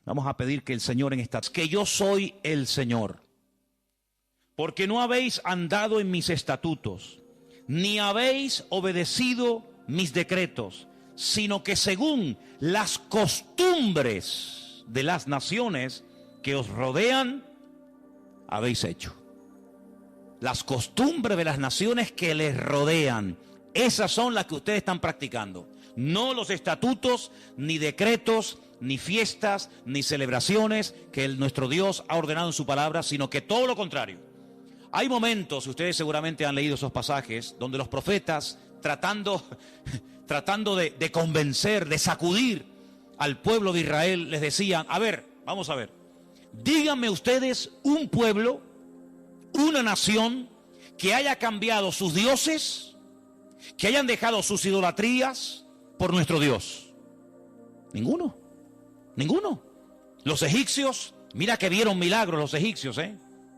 Vamos a pedir que el Señor en esta... Que yo soy el Señor. Porque no habéis andado en mis estatutos, ni habéis obedecido mis decretos, sino que según las costumbres de las naciones que os rodean, habéis hecho. Las costumbres de las naciones que les rodean, esas son las que ustedes están practicando. No los estatutos, ni decretos, ni fiestas, ni celebraciones que nuestro Dios ha ordenado en su palabra, sino que todo lo contrario. Hay momentos, ustedes seguramente han leído esos pasajes, donde los profetas, tratando de convencer, de sacudir al pueblo de Israel, les decían, a ver, vamos a ver, díganme ustedes un pueblo, una nación que haya cambiado sus dioses, que hayan dejado sus idolatrías por nuestro Dios. Ninguno, ninguno. Los egipcios, mira que vieron milagros los egipcios,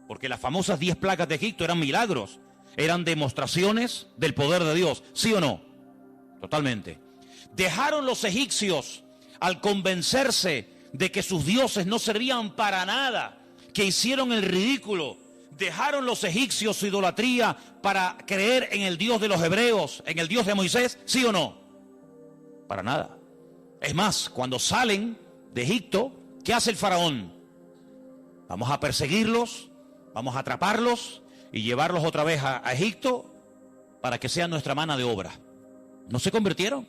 porque las famosas 10 plagas de Egipto eran milagros, eran demostraciones del poder de Dios, ¿sí o no? Totalmente. Dejaron los egipcios al convencerse de que sus dioses no servían para nada, que hicieron el ridículo. Dejaron los egipcios su idolatría para creer en el Dios de los hebreos, en el Dios de Moisés, ¿sí o no? Para nada. Es más, cuando salen de Egipto, ¿qué hace el faraón? Vamos a perseguirlos, vamos a atraparlos y llevarlos otra vez a Egipto para que sean nuestra mano de obra. No se convirtieron,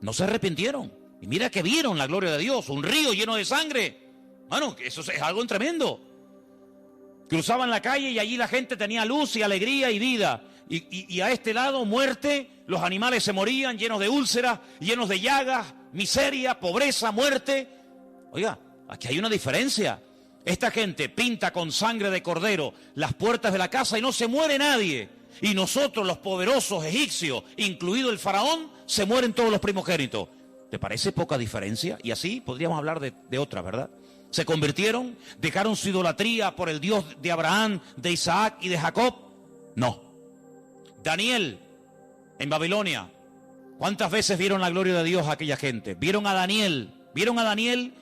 no se arrepintieron. Y mira que vieron la gloria de Dios, un río lleno de sangre. Bueno, eso es algo tremendo. Cruzaban la calle y allí la gente tenía luz y alegría y vida. Y a este lado, muerte, los animales se morían llenos de úlceras, llenos de llagas, miseria, pobreza, muerte. Oiga, aquí hay una diferencia. Esta gente pinta con sangre de cordero las puertas de la casa y no se muere nadie. Y nosotros, los poderosos egipcios, incluido el faraón, se mueren todos los primogénitos. ¿Te parece poca diferencia? Y así podríamos hablar de otra, ¿verdad? Se convirtieron, dejaron su idolatría por el Dios de Abraham, de Isaac y de Jacob. No. Daniel, en Babilonia, ¿cuántas veces vieron la gloria de Dios a aquella gente? Vieron a Daniel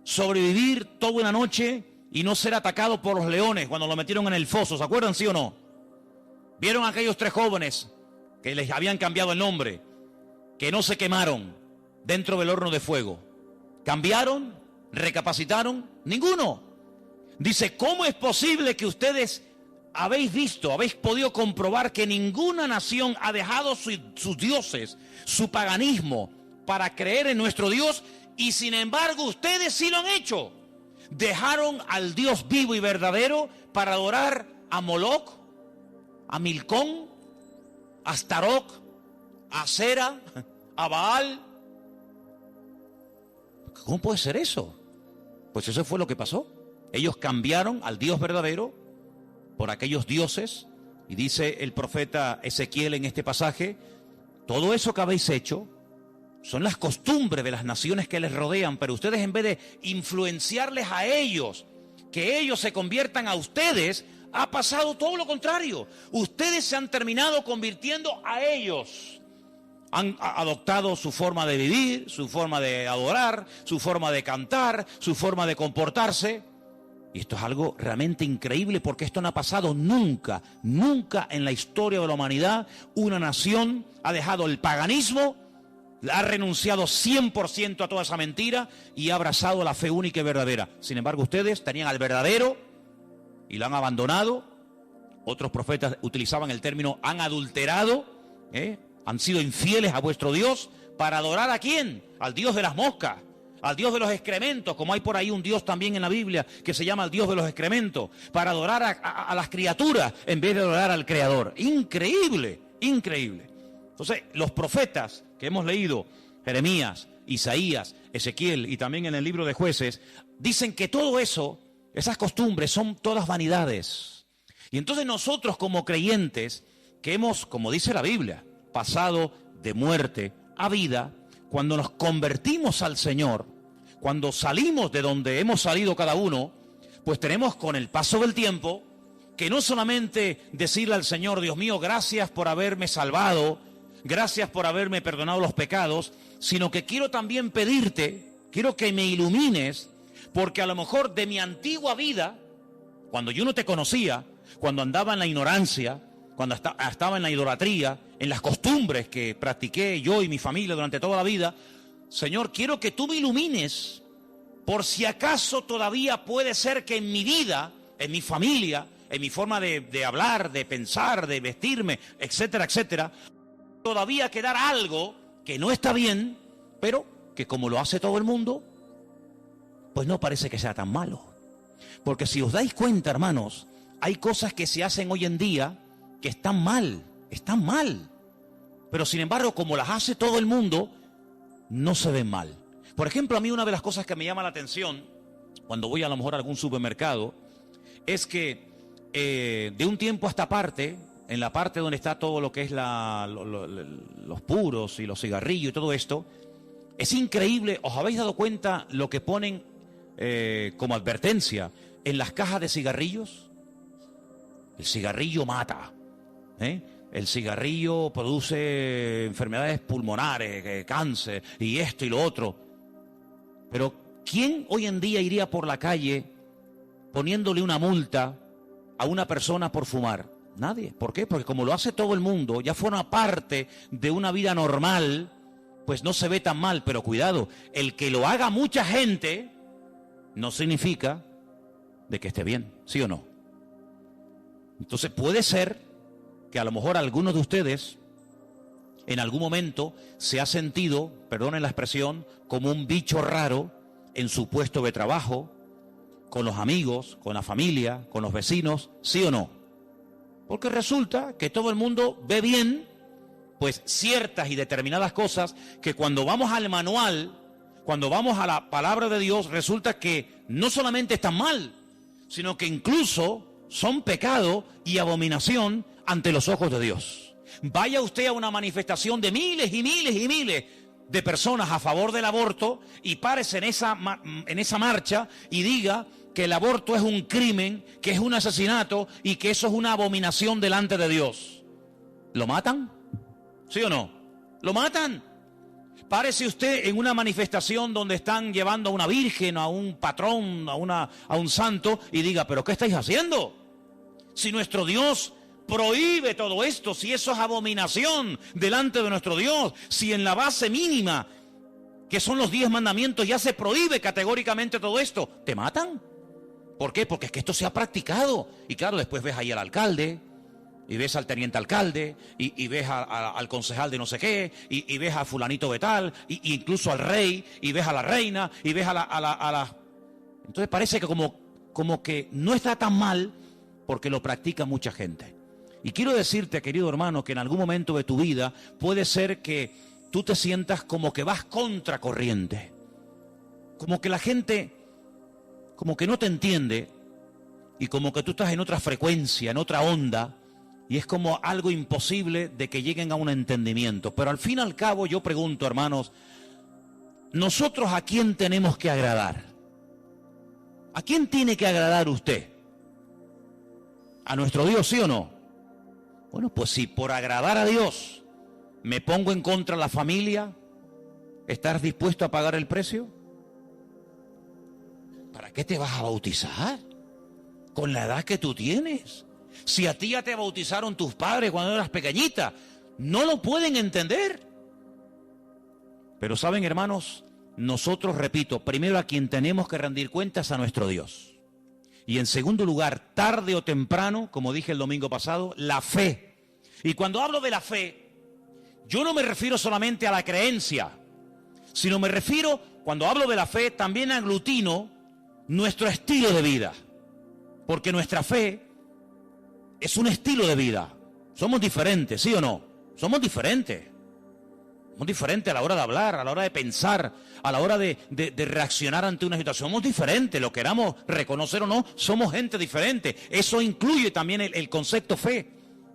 sobrevivir toda una noche y no ser atacado por los leones cuando lo metieron en el foso. ¿Se acuerdan, sí o no? Vieron a aquellos 3 jóvenes que les habían cambiado el nombre, que no se quemaron dentro del horno de fuego. ¿Cambiaron? ¿Recapacitaron? Ninguno. Dice, ¿cómo es posible que ustedes habéis podido comprobar que ninguna nación ha dejado sus dioses, su paganismo, para creer en nuestro Dios? Y sin embargo, ustedes sí lo han hecho. Dejaron al Dios vivo y verdadero para adorar a Moloch, a Milcón, a Astaroth, a Asera, a Baal. ¿Cómo puede ser eso? Pues eso fue lo que pasó. Ellos cambiaron al Dios verdadero por aquellos dioses. Y dice el profeta Ezequiel en este pasaje, todo eso que habéis hecho son las costumbres de las naciones que les rodean, pero ustedes, en vez de influenciarles a ellos, que ellos se conviertan a ustedes, ha pasado todo lo contrario. Ustedes se han terminado convirtiendo a ellos. Han adoptado su forma de vivir, su forma de adorar, su forma de cantar, su forma de comportarse. Y esto es algo realmente increíble, porque esto no ha pasado nunca, nunca en la historia de la humanidad. Una nación ha dejado el paganismo, ha renunciado 100% a toda esa mentira y ha abrazado la fe única y verdadera. Sin embargo, ustedes tenían al verdadero y lo han abandonado. Otros profetas utilizaban el término han adulterado, han sido infieles a vuestro Dios para adorar ¿a quién? Al Dios de las moscas, al Dios de los excrementos, como hay por ahí un Dios también en la Biblia que se llama el Dios de los excrementos, para adorar a las criaturas en vez de adorar al Creador. Increíble, increíble. Entonces, los profetas que hemos leído, Jeremías, Isaías, Ezequiel y también en el libro de Jueces, dicen que todo eso, esas costumbres son todas vanidades. Y entonces nosotros como creyentes que hemos, como dice la Biblia, pasado de muerte a vida, cuando nos convertimos al Señor, cuando salimos de donde hemos salido cada uno, pues tenemos con el paso del tiempo que no solamente decirle al Señor, Dios mío, gracias por haberme salvado, gracias por haberme perdonado los pecados, sino que quiero también pedirte, quiero que me ilumines Porque a lo mejor de mi antigua vida, cuando yo no te conocía, cuando andaba en la ignorancia, cuando estaba en la idolatría, en las costumbres que practiqué yo y mi familia durante toda la vida, Señor, quiero que tú me ilumines, por si acaso todavía puede ser que en mi vida, en mi familia, en mi forma de hablar, de pensar, de vestirme, etcétera, etcétera, todavía quedara algo que no está bien, pero que como lo hace todo el mundo, pues no parece que sea tan malo. Porque si os dais cuenta, hermanos, hay cosas que se hacen hoy en día que están mal. Pero sin embargo, como las hace todo el mundo, no se ven mal. Por ejemplo, a mí una de las cosas que me llama la atención cuando voy a lo mejor a algún supermercado es que de un tiempo a esta parte, en la parte donde está todo lo que es los puros y los cigarrillos y todo esto, es increíble. ¿Os habéis dado cuenta lo que ponen como advertencia en las cajas de cigarrillos? El cigarrillo mata, el cigarrillo produce enfermedades pulmonares, cáncer y esto y lo otro. Pero ¿quién hoy en día iría por la calle poniéndole una multa a una persona por fumar? Nadie. ¿Por qué? Porque como lo hace todo el mundo, ya forma parte de una vida normal, pues no se ve tan mal. Pero cuidado, el que lo haga mucha gente no significa de que esté bien, ¿sí o no? Entonces puede ser que a lo mejor algunos de ustedes en algún momento se ha sentido, perdonen la expresión, como un bicho raro en su puesto de trabajo, con los amigos, con la familia, con los vecinos, ¿sí o no? Porque resulta que todo el mundo ve bien, pues ciertas y determinadas cosas que cuando vamos al manual, cuando vamos a la palabra de Dios, resulta que no solamente están mal, sino que incluso son pecado y abominación ante los ojos de Dios. Vaya usted a una manifestación de miles y miles y miles de personas a favor del aborto y párese en esa marcha y diga que el aborto es un crimen, que es un asesinato y que eso es una abominación delante de Dios. ¿Lo matan? ¿Sí o no? ¿Lo matan? Párese usted en una manifestación donde están llevando a una virgen, a un patrón, a un santo y diga, ¿pero qué estáis haciendo? Si nuestro Dios prohíbe todo esto, si eso es abominación delante de nuestro Dios, si en la base mínima, que son los 10 mandamientos, ya se prohíbe categóricamente todo esto, ¿te matan? ¿Por qué? Porque es que esto se ha practicado. Y claro, después ves ahí al alcalde, y ves al teniente alcalde, y ves al concejal de no sé qué, y ves a fulanito de tal, y incluso al rey, y ves a la reina, y ves a la... Entonces parece que como que no está tan mal, porque lo practica mucha gente. Y quiero decirte, querido hermano, que en algún momento de tu vida puede ser que tú te sientas como que vas contracorriente, como que la gente como que no te entiende y como que tú estás en otra frecuencia, en otra onda, y es como algo imposible de que lleguen a un entendimiento. Pero al fin y al cabo yo pregunto, hermanos, ¿nosotros a quién tenemos que agradar? ¿A quién tiene que agradar usted? ¿A nuestro Dios, sí o no? Bueno, pues si por agradar a Dios me pongo en contra de la familia, ¿estás dispuesto a pagar el precio? ¿Para qué te vas a bautizar? Con la edad que tú tienes. Si a ti ya te bautizaron tus padres cuando eras pequeñita, no lo pueden entender. Pero saben, hermanos, nosotros, repito, primero a quien tenemos que rendir cuentas a nuestro Dios. Y en segundo lugar, tarde o temprano, como dije el domingo pasado, la fe. Y cuando hablo de la fe, yo no me refiero solamente a la creencia, sino me refiero, cuando hablo de la fe, también aglutino nuestro estilo de vida. Porque nuestra fe es un estilo de vida. Somos diferentes, ¿sí o no? Somos diferentes. Somos diferentes a la hora de hablar, a la hora de pensar, a la hora de reaccionar ante una situación. Somos diferentes, lo queramos reconocer o no, somos gente diferente. Eso incluye también el concepto fe.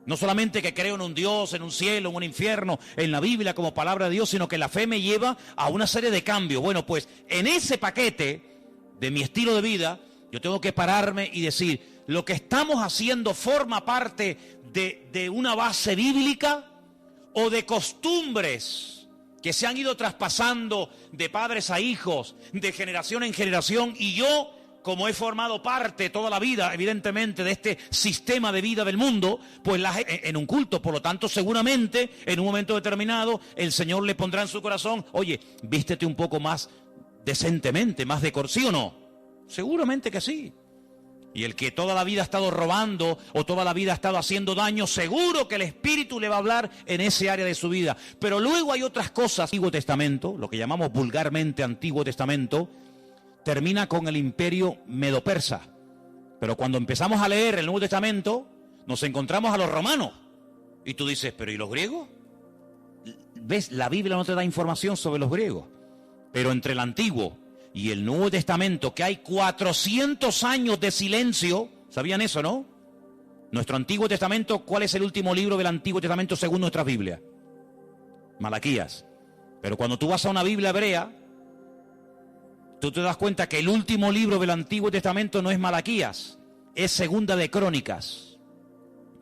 No solamente que creo en un Dios, en un cielo, en un infierno, en la Biblia como palabra de Dios, sino que la fe me lleva a una serie de cambios. Bueno, pues en ese paquete de mi estilo de vida, yo tengo que pararme y decir, ¿lo que estamos haciendo forma parte de una base bíblica o de costumbres que se han ido traspasando de padres a hijos, de generación en generación, y yo, como he formado parte toda la vida, evidentemente, de este sistema de vida del mundo, pues en un culto. Por lo tanto, seguramente, en un momento determinado, el Señor le pondrá en su corazón, oye, vístete un poco más decentemente, más ¿sí o no? Seguramente que sí. Y el que toda la vida ha estado robando o toda la vida ha estado haciendo daño, seguro que el Espíritu le va a hablar en ese área de su vida. Pero luego hay otras cosas. El Antiguo Testamento, lo que llamamos vulgarmente Antiguo Testamento, termina con el imperio medo-persa. Pero cuando empezamos a leer el Nuevo Testamento, nos encontramos a los romanos. Y tú dices, ¿pero y los griegos? ¿Ves? La Biblia no te da información sobre los griegos. Pero entre el Antiguo y el Nuevo Testamento, que hay 400 años de silencio, ¿sabían eso, no? Nuestro Antiguo Testamento, ¿cuál es el último libro del Antiguo Testamento según nuestra Biblia? Malaquías. Pero cuando tú vas a una Biblia hebrea, tú te das cuenta que el último libro del Antiguo Testamento no es Malaquías, es Segunda de Crónicas.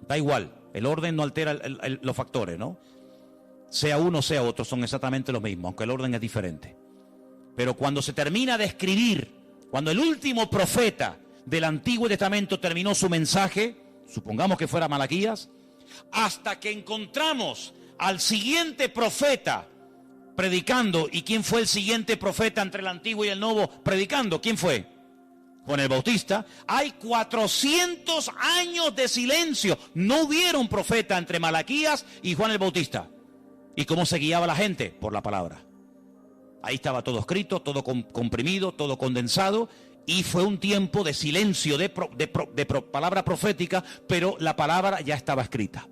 Da igual, el orden no altera los factores, ¿no? Sea uno, sea otro, son exactamente los mismos, aunque el orden es diferente. Pero cuando se termina de escribir, cuando el último profeta del Antiguo Testamento terminó su mensaje, supongamos que fuera Malaquías, hasta que encontramos al siguiente profeta predicando. ¿Y quién fue el siguiente profeta entre el Antiguo y el Nuevo predicando? ¿Quién fue? Juan el Bautista. Hay 400 años de silencio. No hubieron profeta entre Malaquías y Juan el Bautista. ¿Y cómo se guiaba la gente? Por la palabra. Ahí estaba todo escrito, todo comprimido, todo condensado, y fue un tiempo de silencio, de palabra profética, pero la palabra ya estaba escrita.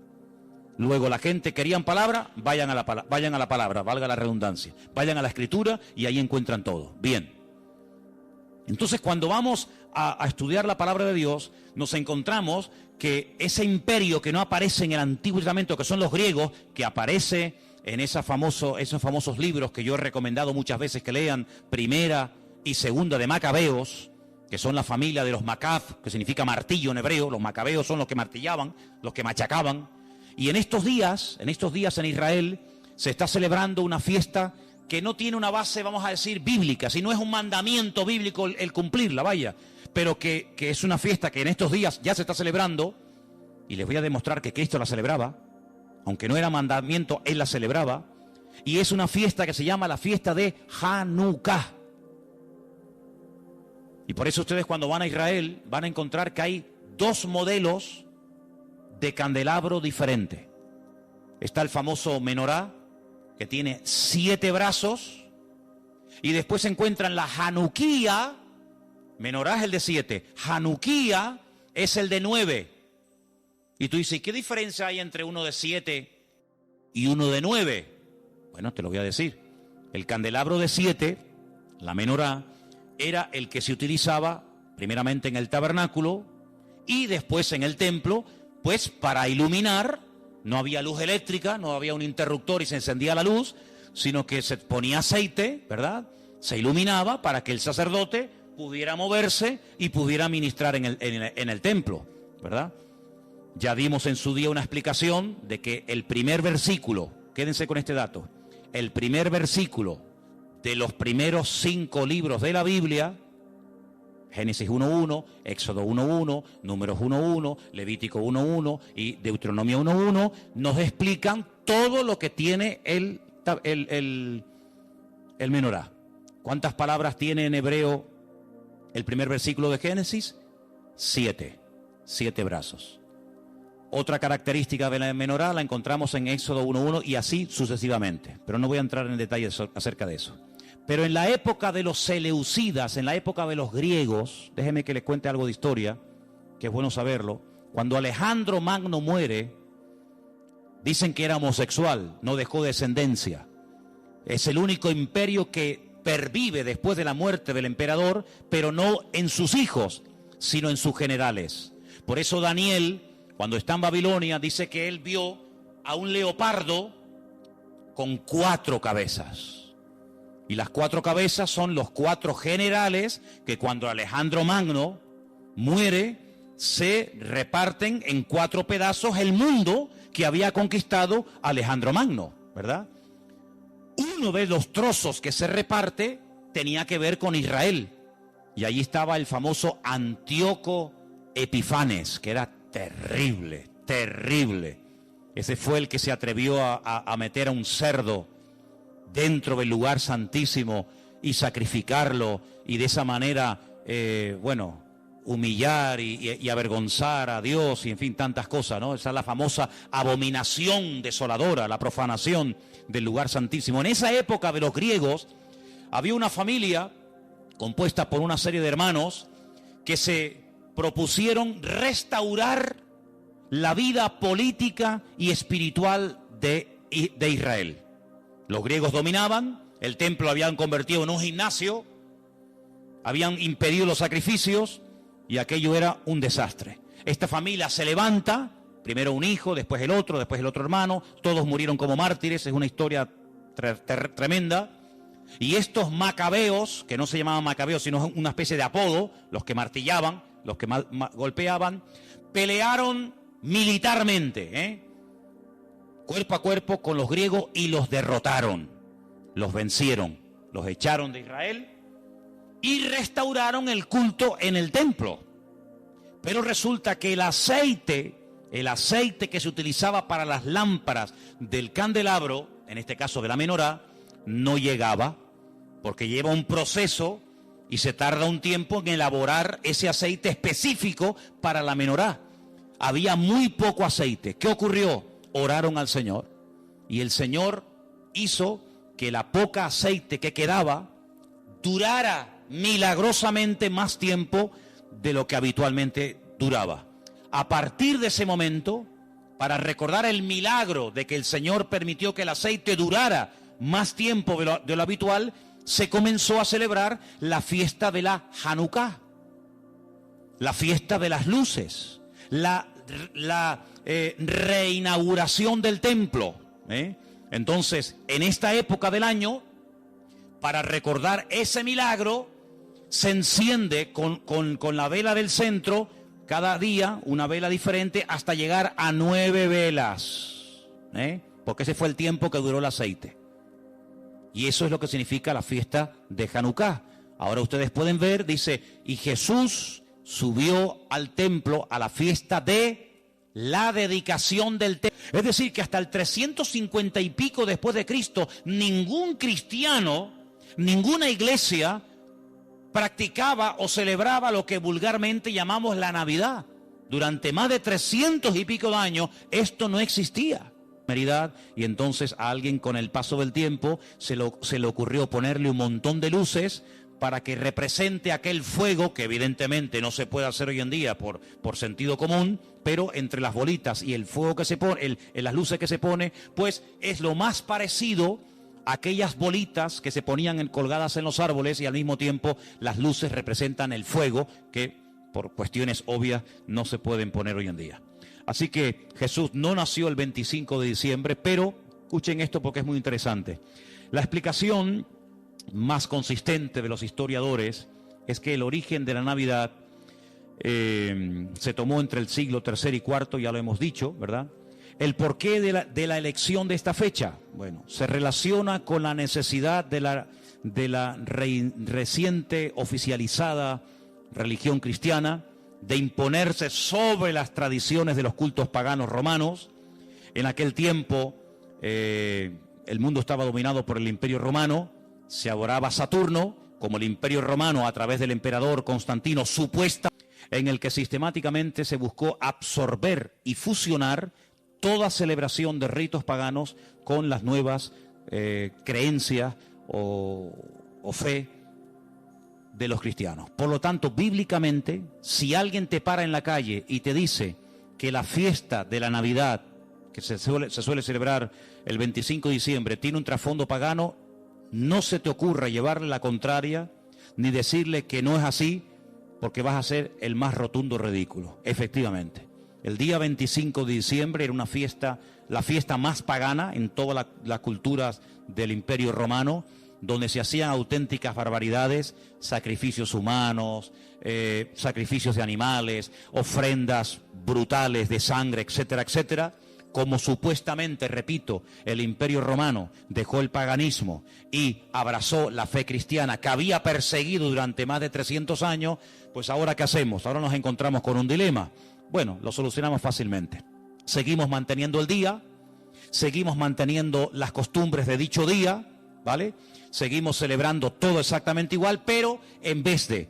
Luego la gente querían palabra, vayan a la palabra, valga la redundancia, vayan a la escritura y ahí encuentran todo. Bien. Entonces, cuando vamos a estudiar la palabra de Dios, nos encontramos que ese imperio que no aparece en el Antiguo Testamento, que son los griegos, que aparece en esos famosos libros que yo he recomendado muchas veces que lean, Primera y Segunda de Macabeos, que son la familia de los Macab, que significa martillo en hebreo. Los macabeos son los que martillaban, los que machacaban. Y en estos días en Israel se está celebrando una fiesta que no tiene una base, vamos a decir, bíblica, sino es un mandamiento bíblico el cumplirla, vaya, pero que es una fiesta que en estos días ya se está celebrando, y les voy a demostrar que Cristo la celebraba. Aunque no era mandamiento, él la celebraba. Y es una fiesta que se llama la fiesta de Hanukkah. Y por eso ustedes cuando van a Israel van a encontrar que hay dos modelos de candelabro diferentes. Está el famoso menorá, que tiene 7 brazos. Y después se encuentran la Hanukkah. Menorá es el de 7. Hanukkah es el de 9. Y tú dices, ¿qué diferencia hay entre uno de 7 y uno de 9? Bueno, te lo voy a decir. El candelabro de 7, la menorá, era el que se utilizaba primeramente en el tabernáculo y después en el templo, pues para iluminar. No había luz eléctrica, no había un interruptor y se encendía la luz, sino que se ponía aceite, ¿verdad? Se iluminaba para que el sacerdote pudiera moverse y pudiera ministrar en el templo, ¿verdad? Ya dimos en su día una explicación de que el primer versículo, quédense con este dato, el primer versículo de los primeros 5 libros de la Biblia, Génesis 1.1, Éxodo 1.1, Números 1.1, Levítico 1.1 y Deuteronomio 1.1, nos explican todo lo que tiene el menorá. ¿Cuántas palabras tiene en hebreo el primer versículo de Génesis? 7 brazos. Otra característica de la menorá la encontramos en Éxodo 1.1 y así sucesivamente. Pero no voy a entrar en detalles acerca de eso. Pero en la época de los seleucidas, en la época de los griegos, déjeme que les cuente algo de historia, que es bueno saberlo. Cuando Alejandro Magno muere, dicen que era homosexual, no dejó descendencia. Es el único imperio que pervive después de la muerte del emperador, pero no en sus hijos, sino en sus generales. Por eso Daniel, cuando está en Babilonia, dice que él vio a un leopardo con 4 cabezas. Y las 4 cabezas son los 4 generales que cuando Alejandro Magno muere, se reparten en 4 pedazos el mundo que había conquistado Alejandro Magno, ¿verdad? uno de los trozos que se reparte tenía que ver con Israel. Y allí estaba el famoso Antíoco Epifanes, que era terrible, terrible. Ese fue el que se atrevió a meter a un cerdo dentro del lugar santísimo y sacrificarlo, y de esa manera, humillar y avergonzar a Dios, y en fin, tantas cosas, ¿no? Esa es la famosa abominación desoladora, la profanación del lugar santísimo. En esa época de los griegos había una familia compuesta por una serie de hermanos que se propusieron restaurar la vida política y espiritual de Israel. Los griegos dominaban, el templo lo habían convertido en un gimnasio, habían impedido los sacrificios y aquello era un desastre. Esta familia se levanta, primero un hijo, después el otro hermano, todos murieron como mártires, es una historia tremenda. Y estos macabeos, que no se llamaban macabeos, sino una especie de apodo, los que martillaban, los que golpeaban, pelearon militarmente, cuerpo a cuerpo con los griegos, y los derrotaron, los vencieron, los echaron de Israel y restauraron el culto en el templo. Pero resulta que el aceite que se utilizaba para las lámparas del candelabro, en este caso de la menorá, no llegaba, porque lleva un proceso y se tarda un tiempo en elaborar ese aceite específico para la menorá. Había muy poco aceite. ¿Qué ocurrió? Oraron al Señor y el Señor hizo que la poca aceite que quedaba durara milagrosamente más tiempo de lo que habitualmente duraba. A partir de ese momento, para recordar el milagro de que el Señor permitió que el aceite durara más tiempo de lo habitual, se comenzó a celebrar la fiesta de la Hanukkah, la fiesta de las luces, la reinauguración del templo. Entonces, en esta época del año, para recordar ese milagro, se enciende con la vela del centro, cada día una vela diferente, hasta llegar a 9 velas, porque ese fue el tiempo que duró el aceite. Y eso es lo que significa la fiesta de Hanukkah. Ahora ustedes pueden ver, dice, y Jesús subió al templo a la fiesta de la dedicación del templo. Es decir, que hasta el 350 y pico después de Cristo, ningún cristiano, ninguna iglesia practicaba o celebraba lo que vulgarmente llamamos la Navidad. Durante más de 300 y pico de años, esto no existía. Y entonces a alguien, con el paso del tiempo, se le ocurrió ponerle un montón de luces para que represente aquel fuego, que evidentemente no se puede hacer hoy en día por sentido común, pero entre las bolitas y el fuego que se pone, las luces que se pone, pues es lo más parecido a aquellas bolitas que se ponían colgadas en los árboles, y al mismo tiempo las luces representan el fuego, que por cuestiones obvias no se pueden poner hoy en día. Así que Jesús no nació el 25 de diciembre, pero escuchen esto porque es muy interesante. La explicación más consistente de los historiadores es que el origen de la Navidad se tomó entre el siglo III y IV, ya lo hemos dicho, ¿verdad? El porqué de la elección de esta fecha, bueno, se relaciona con la necesidad de la reciente oficializada religión cristiana de imponerse sobre las tradiciones de los cultos paganos romanos. En aquel tiempo el mundo estaba dominado por el Imperio Romano, se adoraba a Saturno como el Imperio Romano a través del emperador Constantino, en el que sistemáticamente se buscó absorber y fusionar toda celebración de ritos paganos con las nuevas creencias o fe de los cristianos. Por lo tanto, bíblicamente, si alguien te para en la calle y te dice que la fiesta de la Navidad, que se suele celebrar el 25 de diciembre, tiene un trasfondo pagano, no se te ocurra llevarle la contraria ni decirle que no es así, porque vas a ser el más rotundo ridículo. Efectivamente, el día 25 de diciembre era una fiesta, la fiesta más pagana en todas las culturas del Imperio Romano, donde se hacían auténticas barbaridades, sacrificios humanos, sacrificios de animales, ofrendas brutales de sangre, etcétera, etcétera, como supuestamente, repito, el Imperio Romano dejó el paganismo y abrazó la fe cristiana que había perseguido durante más de 300 años, pues ahora ¿qué hacemos? Ahora nos encontramos con un dilema. Bueno, lo solucionamos fácilmente. Seguimos manteniendo el día, seguimos manteniendo las costumbres de dicho día, ¿vale? Seguimos celebrando todo exactamente igual, pero en vez de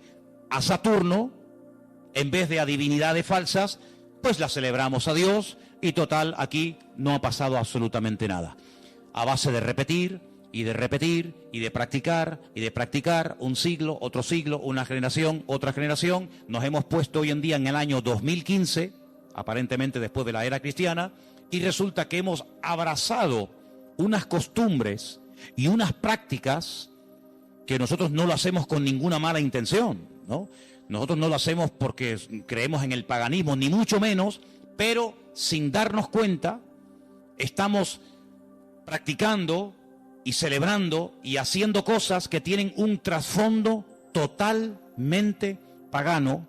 a Saturno, en vez de a divinidades falsas, pues la celebramos a Dios y total, aquí no ha pasado absolutamente nada. A base de repetir y de repetir y de practicar, un siglo, otro siglo, una generación, otra generación, nos hemos puesto hoy en día en el año 2015, aparentemente después de la era cristiana, y resulta que hemos abrazado unas costumbres y unas prácticas que nosotros no lo hacemos con ninguna mala intención, ¿no? Nosotros no lo hacemos porque creemos en el paganismo, ni mucho menos, pero sin darnos cuenta, estamos practicando y celebrando y haciendo cosas que tienen un trasfondo totalmente pagano,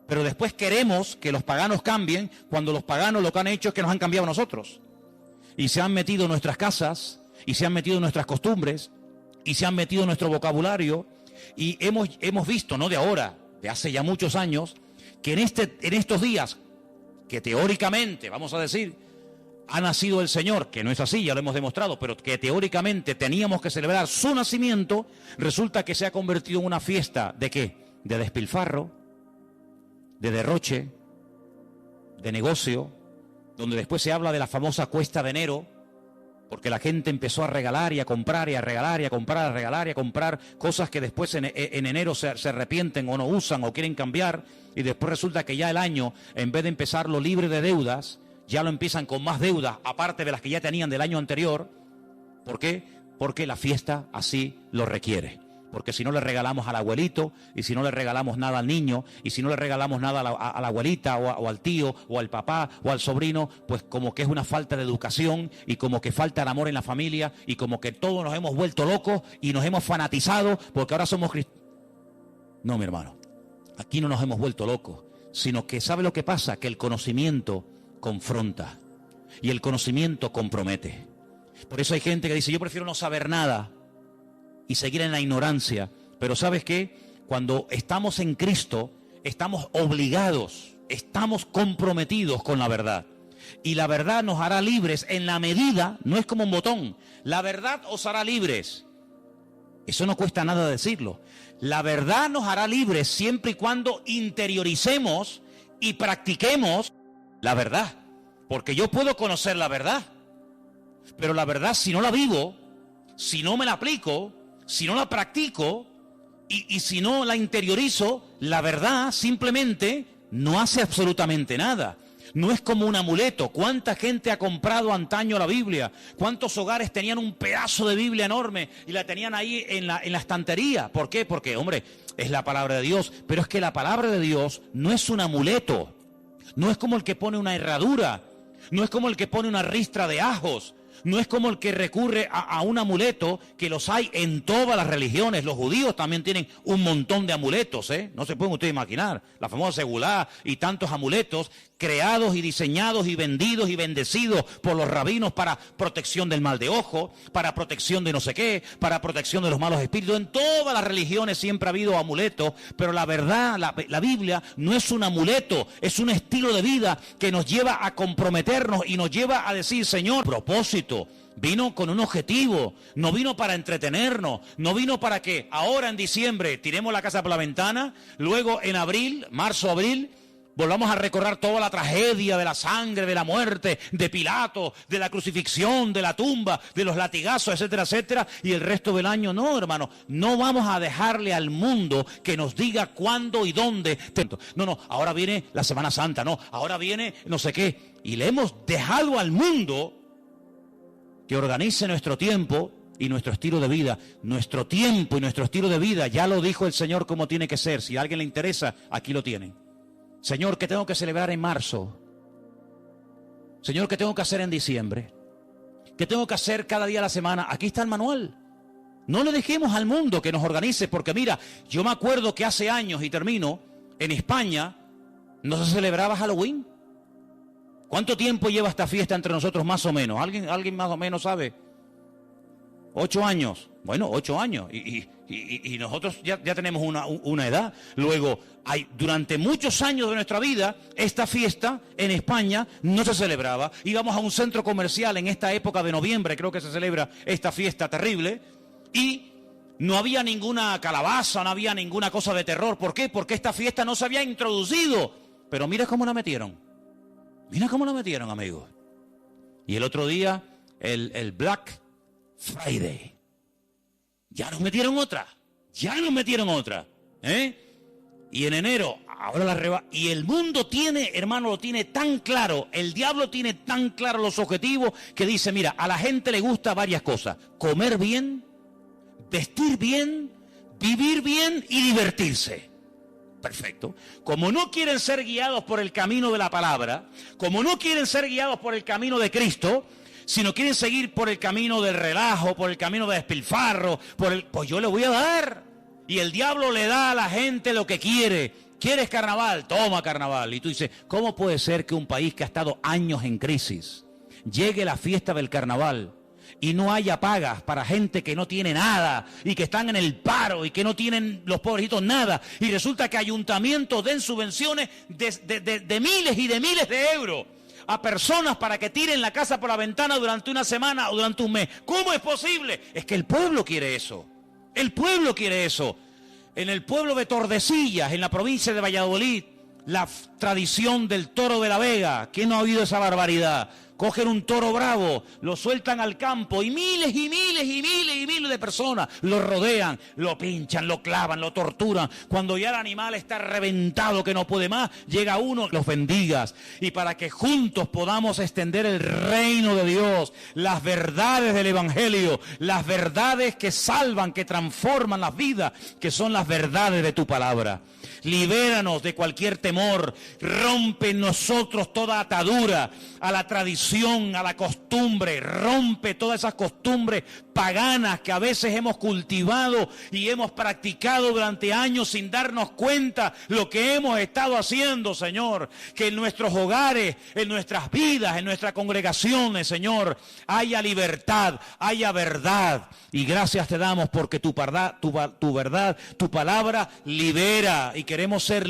pero después queremos que los paganos cambien cuando los paganos lo que han hecho es que nos han cambiado a nosotros. Y se han metido en nuestras casas, y se han metido en nuestras costumbres, y se han metido en nuestro vocabulario, y hemos visto, no de ahora, de hace ya muchos años, que en estos días, que teóricamente, vamos a decir, ha nacido el Señor, que no es así, ya lo hemos demostrado, pero que teóricamente teníamos que celebrar su nacimiento, resulta que se ha convertido en una fiesta, ¿de qué? De despilfarro, de derroche, de negocio, donde después se habla de la famosa cuesta de enero, porque la gente empezó a regalar y a comprar y a regalar y a comprar, a regalar y a comprar cosas que después en enero se arrepienten o no usan o quieren cambiar, y después resulta que ya el año, en vez de empezarlo libre de deudas, ya lo empiezan con más deudas, aparte de las que ya tenían del año anterior. ¿Por qué? Porque la fiesta así lo requiere. Porque si no le regalamos al abuelito, y si no le regalamos nada al niño, y si no le regalamos nada a la abuelita, o al tío, o al papá, o al sobrino, pues como que es una falta de educación, y como que falta el amor en la familia, y como que todos nos hemos vuelto locos, y nos hemos fanatizado, porque ahora somos cristianos. No, mi hermano, aquí no nos hemos vuelto locos, sino que ¿sabe lo que pasa? Que el conocimiento confronta, y el conocimiento compromete. Por eso hay gente que dice, yo prefiero no saber nada, y seguir en la ignorancia. Pero ¿sabes qué? Cuando estamos en Cristo, estamos obligados, estamos comprometidos con la verdad. Y la verdad nos hará libres en la medida, no es como un botón, la verdad os hará libres. Eso no cuesta nada decirlo. La verdad nos hará libres siempre y cuando interioricemos y practiquemos la verdad. Porque yo puedo conocer la verdad, pero la verdad, si no la vivo, si no me la aplico, si no la practico y si no la interiorizo, la verdad simplemente no hace absolutamente nada. No es como un amuleto. ¿Cuánta gente ha comprado antaño la Biblia? ¿Cuántos hogares tenían un pedazo de Biblia enorme y la tenían ahí en la estantería? ¿Por qué? Porque, hombre, es la palabra de Dios. Pero es que la palabra de Dios no es un amuleto. No es como el que pone una herradura. No es como el que pone una ristra de ajos. No es como el que recurre a un amuleto, que los hay en todas las religiones. Los judíos también tienen un montón de amuletos, ¿eh? No se pueden ustedes imaginar. La famosa segulá y tantos amuletos creados y diseñados y vendidos y bendecidos por los rabinos para protección del mal de ojo, para protección de no sé qué, para protección de los malos espíritus. En todas las religiones siempre ha habido amuletos, pero la verdad, la Biblia no es un amuleto, es un estilo de vida que nos lleva a comprometernos y nos lleva a decir, Señor, propósito. Vino con un objetivo, no vino para entretenernos, no vino para que ahora en diciembre tiremos la casa por la ventana, luego en abril, marzo, abril, volvamos a recordar toda la tragedia de la sangre, de la muerte, de Pilato, de la crucifixión, de la tumba, de los latigazos, etcétera, etcétera, y el resto del año. No, hermano, no vamos a dejarle al mundo que nos diga cuándo y dónde. No, ahora viene la Semana Santa, no, ahora viene no sé qué. Y le hemos dejado al mundo que organice nuestro tiempo y nuestro estilo de vida. Nuestro tiempo y nuestro estilo de vida, ya lo dijo el Señor cómo tiene que ser. Si a alguien le interesa, aquí lo tienen. Señor, ¿qué tengo que celebrar en marzo? Señor, ¿qué tengo que hacer en diciembre? ¿Qué tengo que hacer cada día de la semana? Aquí está el manual. No le dejemos al mundo que nos organice, porque mira, yo me acuerdo que hace años, y termino, en España no se celebraba Halloween. ¿Cuánto tiempo lleva esta fiesta entre nosotros más o menos? ¿Alguien más o menos sabe? 8 años. Bueno, 8 años. Y nosotros ya tenemos una edad. Luego, durante muchos años de nuestra vida, esta fiesta en España no se celebraba. Íbamos a un centro comercial en esta época de noviembre, creo que se celebra esta fiesta terrible, y no había ninguna calabaza, no había ninguna cosa de terror. ¿Por qué? Porque esta fiesta no se había introducido. Pero mira cómo la metieron. Mira cómo la metieron, amigos. Y el otro día, el Black Friday. Ya nos metieron otra. Y en enero, ahora y el mundo tiene, hermano, lo tiene tan claro, el diablo tiene tan claro los objetivos que dice, mira, a la gente le gusta varias cosas. Comer bien, vestir bien, vivir bien y divertirse. Perfecto. Como no quieren ser guiados por el camino de la palabra, como no quieren ser guiados por el camino de Cristo, sino quieren seguir por el camino del relajo, por el camino de despilfarro, pues yo le voy a dar. Y el diablo le da a la gente lo que quiere. ¿Quieres carnaval? Toma carnaval. Y tú dices, ¿cómo puede ser que un país que ha estado años en crisis llegue la fiesta del carnaval y no haya pagas para gente que no tiene nada y que están en el paro y que no tienen los pobrecitos nada? Y resulta que ayuntamientos den subvenciones de miles y de miles de euros a personas para que tiren la casa por la ventana durante una semana o durante un mes. ¿Cómo es posible? Es que el pueblo quiere eso. El pueblo quiere eso. En el pueblo de Tordesillas, en la provincia de Valladolid, la tradición del toro de la Vega. ¿Quién no ha oído esa barbaridad? Cogen un toro bravo, lo sueltan al campo y miles y miles y miles y miles de personas lo rodean, lo pinchan, lo clavan, lo torturan. Cuando ya el animal está reventado que no puede más, llega uno, los bendigas. Y para que juntos podamos extender el reino de Dios, las verdades del Evangelio, las verdades que salvan, que transforman las vidas, que son las verdades de tu palabra. Libéranos de cualquier temor, rompe en nosotros toda atadura a la tradición, a la costumbre, rompe todas esas costumbres paganas que a veces hemos cultivado y hemos practicado durante años sin darnos cuenta lo que hemos estado haciendo, Señor. Que en nuestros hogares, en nuestras vidas, en nuestras congregaciones, Señor, haya libertad, haya verdad. Y gracias te damos porque tu verdad, tu palabra libera y queremos ser